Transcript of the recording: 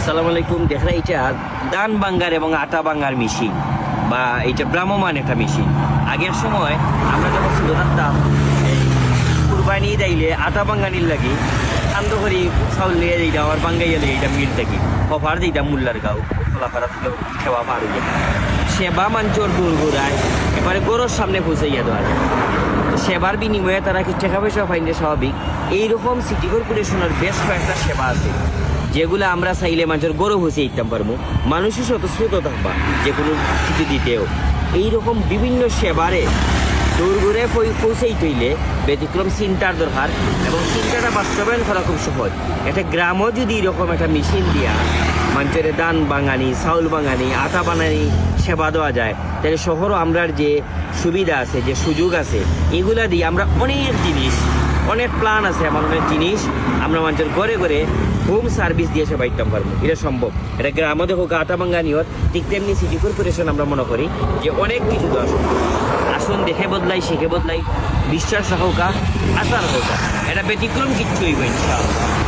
আসসালামু আলাইকুম। দেখরা এটা ধান বাঙ্গার এবং আটা বাঙ্গার মেশিন বা এটা ভ্রাম্যমান একটা মেশিন। আগের সময় আমরা যখন ছিল থাকতাম কুরবানি দাইলে আটা বাঙ্গানির লাগে আন্দ করি চাউল লিয়ে দিতাম আর বাঙ্গাইয়া লিয়ে এটা মিল থাকি অফার দিতাম মুল্লার গাঁও খোলাপাড়া থেকে সেবা পার হয়ে সেবা মাঞ্চর দূর ঘুরায় এবারে গরুর সামনে পৌঁছাইয়া দেওয়া যায়। সেবার বিনিময়ে তারা কি টাকা পয়সা পাইলে স্বাভাবিক। এইরকম সিটি কর্পোরেশনের বেশ কয়েকটা সেবা আছে যেগুলো আমরা চাইলে মানুষের গরু হসে দিতাম পারবো, মানুষের স্বতঃস্ফূর্ত থাকবা যে কোনো কিছু দিতেও। এইরকম বিভিন্ন সেবারে দূর ঘুরে পৌঁছেই তৈলে ব্যতিক্রম চিন্তার দরকার এবং চিন্তাটা বাস্তবায়ন করা খুব সহজ। একটা গ্রামও যদি এরকম একটা মেশিন দিয়া মানুষের ধান বাঙানি, চাউল বাঙানি, আটা বানানি সেবা দেওয়া যায়, তাহলে শহরও আমরার যে সুবিধা আছে, যে সুযোগ আছে, এগুলা দিয়ে আমরা অনেক জিনিস, অনেক প্ল্যান আছে, এমন অনেক জিনিস আমরা মানুষের ঘরে ঘরে হোম সার্ভিস দিয়ে সেবা দিতে পারবো। এটা সম্ভব। এটা গ্রামে দেখো আটা বাঙ্গানি হত, ঠিক তেমনি সিটি কর্পোরেশন আমরা মনে করি যে অনেক কিছু দেওয়া সম্ভব। আসুন দেখে বদলাই, শিখে বদলাই, বিশ্বাস রাখোকা, আশা রাখোকা, এটা ব্যতিক্রম কিচ্ছুই ইনশাআল্লাহ।